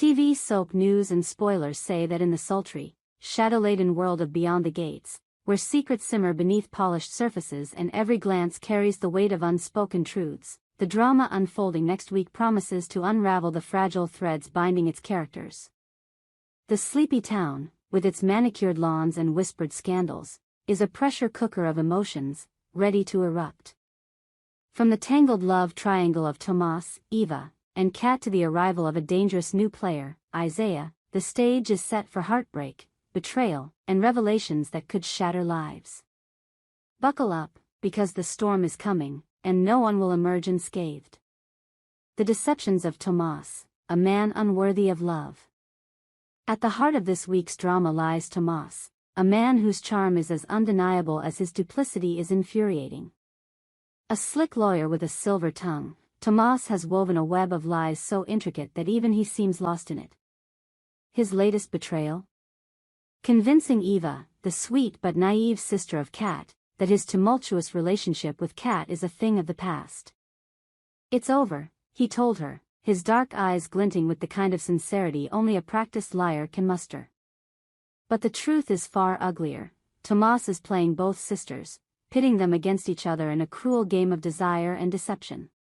TV soap news and spoilers say that in the sultry, shadow-laden world of Beyond the Gates, where secrets simmer beneath polished surfaces and every glance carries the weight of unspoken truths, the drama unfolding next week promises to unravel the fragile threads binding its characters. The sleepy town, with its manicured lawns and whispered scandals, is a pressure cooker of emotions, ready to erupt. From the tangled love triangle of Tomas, Eva, and Kat to the arrival of a dangerous new player, Isaiah, the stage is set for heartbreak, betrayal, and revelations that could shatter lives. Buckle up, because the storm is coming, and no one will emerge unscathed. The deceptions of Tomas, a man unworthy of love. At the heart of this week's drama lies Tomas, a man whose charm is as undeniable as his duplicity is infuriating. A slick lawyer with a silver tongue, Tomas has woven a web of lies so intricate that even he seems lost in it. His latest betrayal? Convincing Eva, the sweet but naive sister of Kat, that his tumultuous relationship with Kat is a thing of the past. It's over, he told her, his dark eyes glinting with the kind of sincerity only a practiced liar can muster. But the truth is far uglier. Tomas is playing both sisters, pitting them against each other in a cruel game of desire and deception.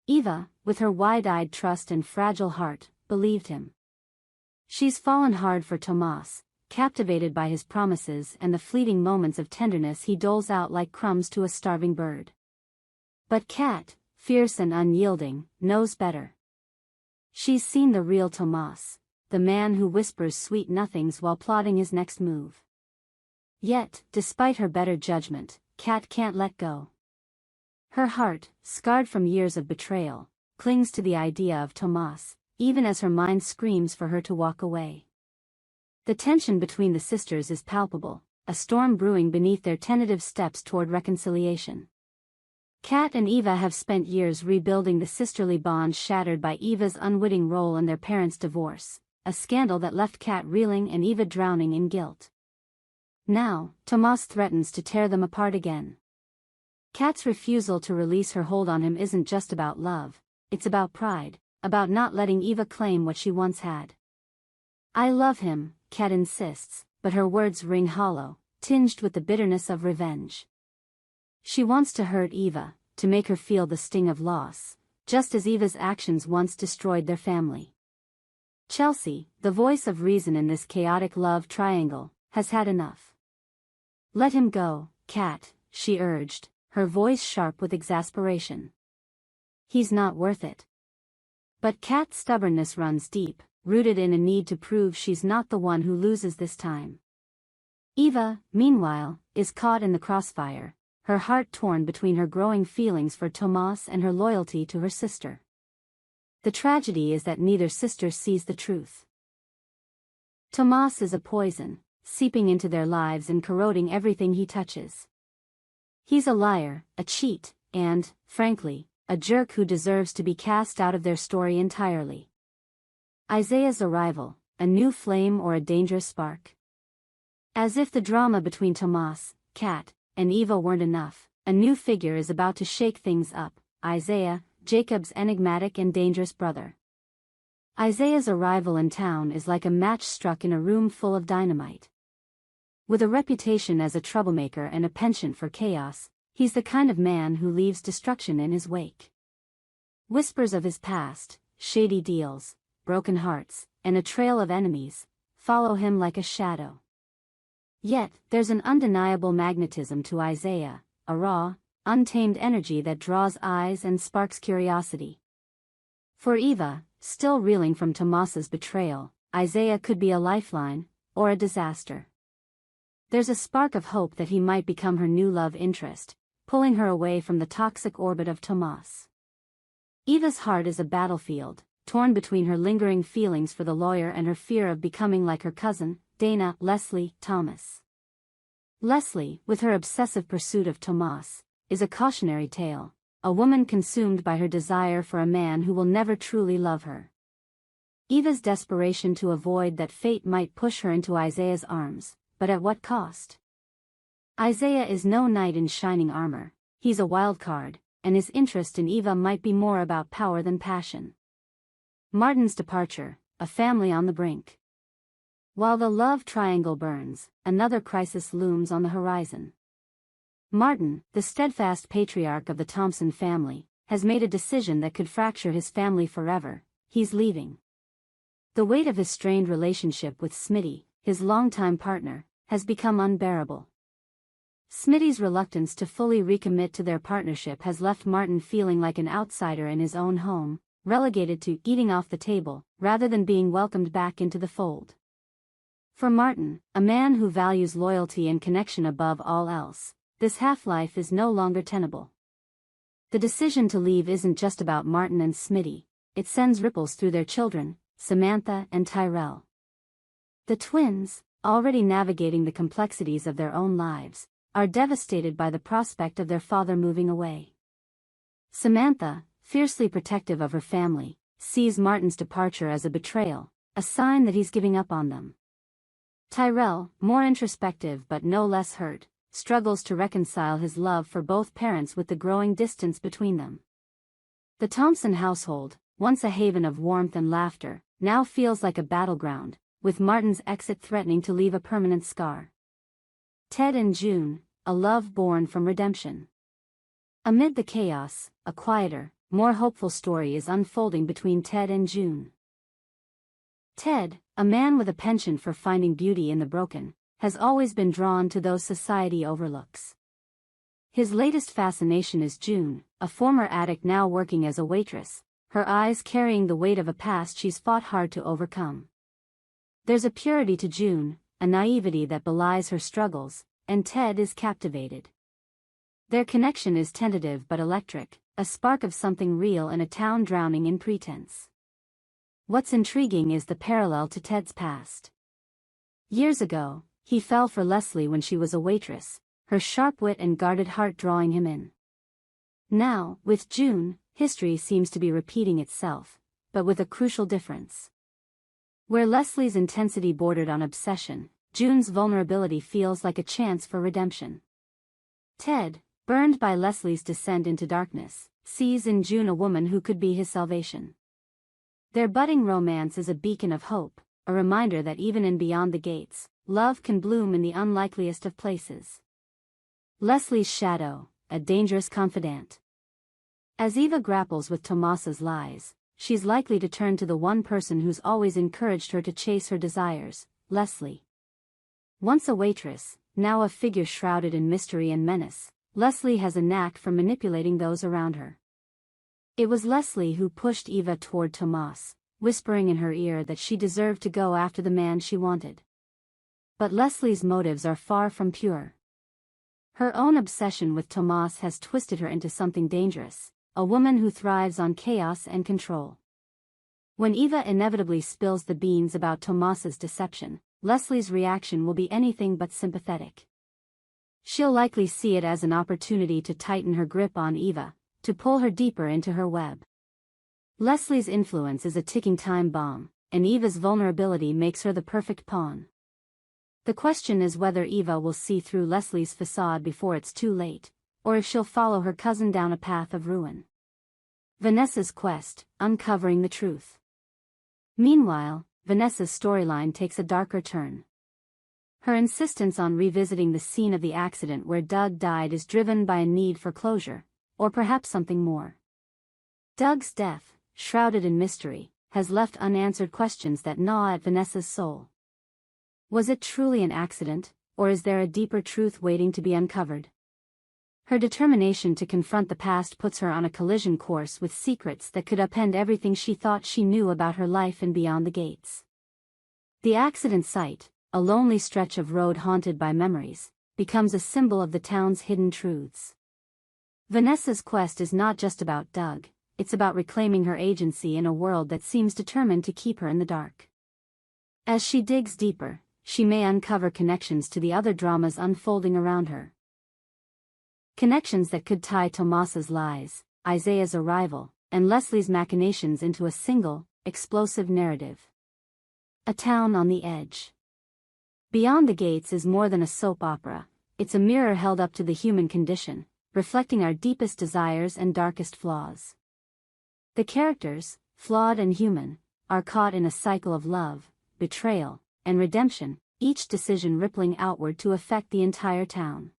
Eva, with her wide-eyed trust and fragile heart, believed him. She's fallen hard for Tomas, captivated by his promises and the fleeting moments of tenderness he doles out like crumbs to a starving bird. But Kat, fierce and unyielding, knows better. She's seen the real Tomas, the man who whispers sweet nothings while plotting his next move. Yet, despite her better judgment, Kat can't let go. Her heart, scarred from years of betrayal, clings to the idea of Tomas, even as her mind screams for her to walk away. The tension between the sisters is palpable, a storm brewing beneath their tentative steps toward reconciliation. Kat and Eva have spent years rebuilding the sisterly bond shattered by Eva's unwitting role in their parents' divorce, a scandal that left Kat reeling and Eva drowning in guilt. Now, Tomas threatens to tear them apart again. Kat's refusal to release her hold on him isn't just about love, it's about pride, about not letting Eva claim what she once had. I love him, Kat insists, but her words ring hollow, tinged with the bitterness of revenge. She wants to hurt Eva, to make her feel the sting of loss, just as Eva's actions once destroyed their family. Chelsea, the voice of reason in this chaotic love triangle, has had enough. Let him go, Kat, she urged, her voice sharp with exasperation. He's not worth it. But Kat's stubbornness runs deep, rooted in a need to prove she's not the one who loses this time. Eva, meanwhile, is caught in the crossfire, her heart torn between her growing feelings for Tomas and her loyalty to her sister. The tragedy is that neither sister sees the truth. Tomas is a poison, seeping into their lives and corroding everything he touches. He's a liar, a cheat, and, frankly, a jerk who deserves to be cast out of their story entirely. Isaiah's arrival, a new flame or a dangerous spark? As if the drama between Tomas, Kat, and Eva weren't enough, a new figure is about to shake things up, Isaiah, Jacob's enigmatic and dangerous brother. Isaiah's arrival in town is like a match struck in a room full of dynamite. With a reputation as a troublemaker and a penchant for chaos, he's the kind of man who leaves destruction in his wake. Whispers of his past, shady deals, broken hearts, and a trail of enemies, follow him like a shadow. Yet, there's an undeniable magnetism to Isaiah, a raw, untamed energy that draws eyes and sparks curiosity. For Eva, still reeling from Tomas's betrayal, Isaiah could be a lifeline, or a disaster. There's a spark of hope that he might become her new love interest, pulling her away from the toxic orbit of Tomas. Eva's heart is a battlefield, torn between her lingering feelings for the lawyer and her fear of becoming like her cousin, Dana Leslie Thomas. Leslie, with her obsessive pursuit of Tomas, is a cautionary tale, a woman consumed by her desire for a man who will never truly love her. Eva's desperation to avoid that fate might push her into Isaiah's arms, but at what cost? Isaiah is no knight in shining armor, he's a wild card, and his interest in Eva might be more about power than passion. Martin's departure, a family on the brink. While the love triangle burns, another crisis looms on the horizon. Martin, the steadfast patriarch of the Thompson family, has made a decision that could fracture his family forever. He's leaving. The weight of his strained relationship with Smitty, his longtime partner, has become unbearable. Smitty's reluctance to fully recommit to their partnership has left Martin feeling like an outsider in his own home, relegated to eating off the table, rather than being welcomed back into the fold. For Martin, a man who values loyalty and connection above all else, this half-life is no longer tenable. The decision to leave isn't just about Martin and Smitty, it sends ripples through their children, Samantha and Tyrell. The twins, already navigating the complexities of their own lives, are devastated by the prospect of their father moving away. Samantha, fiercely protective of her family, sees Martin's departure as a betrayal, a sign that he's giving up on them. Tyrell, more introspective but no less hurt, struggles to reconcile his love for both parents with the growing distance between them. The Thompson household, once a haven of warmth and laughter, now feels like a battleground, with Martin's exit threatening to leave a permanent scar. Ted and June, a love born from redemption. Amid the chaos, a quieter, more hopeful story is unfolding between Ted and June. Ted, a man with a penchant for finding beauty in the broken, has always been drawn to those society overlooks. His latest fascination is June, a former addict now working as a waitress, her eyes carrying the weight of a past she's fought hard to overcome. There's a purity to June, a naivety that belies her struggles, and Ted is captivated. Their connection is tentative but electric, a spark of something real in a town drowning in pretense. What's intriguing is the parallel to Ted's past. Years ago, he fell for Leslie when she was a waitress, her sharp wit and guarded heart drawing him in. Now, with June, history seems to be repeating itself, but with a crucial difference. Where Leslie's intensity bordered on obsession, June's vulnerability feels like a chance for redemption. Ted, burned by Leslie's descent into darkness, sees in June a woman who could be his salvation. Their budding romance is a beacon of hope, a reminder that even in Beyond the Gates, love can bloom in the unlikeliest of places. Leslie's shadow, a dangerous confidant. As Eva grapples with Tomas's lies, she's likely to turn to the one person who's always encouraged her to chase her desires, Leslie. Once a waitress, now a figure shrouded in mystery and menace, Leslie has a knack for manipulating those around her. It was Leslie who pushed Eva toward Tomas, whispering in her ear that she deserved to go after the man she wanted. But Leslie's motives are far from pure. Her own obsession with Tomas has twisted her into something dangerous, a woman who thrives on chaos and control. When Eva inevitably spills the beans about Tomas's deception, Leslie's reaction will be anything but sympathetic. She'll likely see it as an opportunity to tighten her grip on Eva, to pull her deeper into her web. Leslie's influence is a ticking time bomb, and Eva's vulnerability makes her the perfect pawn. The question is whether Eva will see through Leslie's facade before it's too late, or if she'll follow her cousin down a path of ruin. Vanessa's quest, uncovering the truth. Meanwhile, Vanessa's storyline takes a darker turn. Her insistence on revisiting the scene of the accident where Doug died is driven by a need for closure, or perhaps something more. Doug's death, shrouded in mystery, has left unanswered questions that gnaw at Vanessa's soul. Was it truly an accident, or is there a deeper truth waiting to be uncovered? Her determination to confront the past puts her on a collision course with secrets that could upend everything she thought she knew about her life and Beyond the Gates. The accident site, a lonely stretch of road haunted by memories, becomes a symbol of the town's hidden truths. Vanessa's quest is not just about Doug, it's about reclaiming her agency in a world that seems determined to keep her in the dark. As she digs deeper, she may uncover connections to the other dramas unfolding around her. Connections that could tie Tomas's lies, Isaiah's arrival, and Leslie's machinations into a single, explosive narrative. A town on the edge. Beyond the Gates is more than a soap opera, it's a mirror held up to the human condition, reflecting our deepest desires and darkest flaws. The characters, flawed and human, are caught in a cycle of love, betrayal, and redemption, each decision rippling outward to affect the entire town.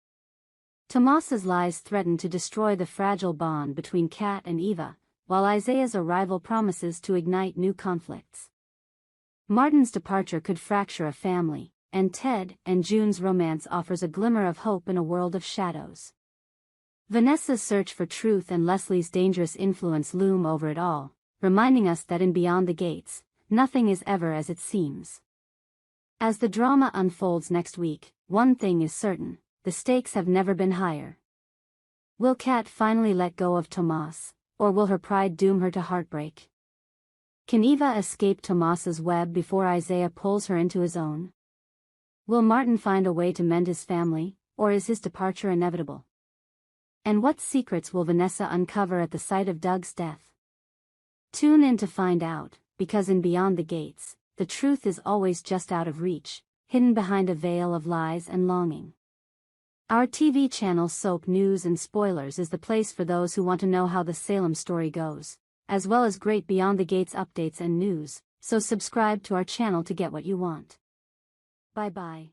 Tomas's lies threaten to destroy the fragile bond between Kat and Eva, while Isaiah's arrival promises to ignite new conflicts. Martin's departure could fracture a family, and Ted and June's romance offers a glimmer of hope in a world of shadows. Vanessa's search for truth and Leslie's dangerous influence loom over it all, reminding us that in Beyond the Gates, nothing is ever as it seems. As the drama unfolds next week, one thing is certain: the stakes have never been higher. Will Kat finally let go of Tomas, or will her pride doom her to heartbreak? Can Eva escape Tomas's web before Isaiah pulls her into his own? Will Martin find a way to mend his family, or is his departure inevitable? And what secrets will Vanessa uncover at the sight of Doug's death? Tune in to find out, because in Beyond the Gates, the truth is always just out of reach, hidden behind a veil of lies and longing. Our TV channel Soap News and Spoilers is the place for those who want to know how the Salem story goes, as well as great Beyond the Gates updates and news, so subscribe to our channel to get what you want. Bye-bye.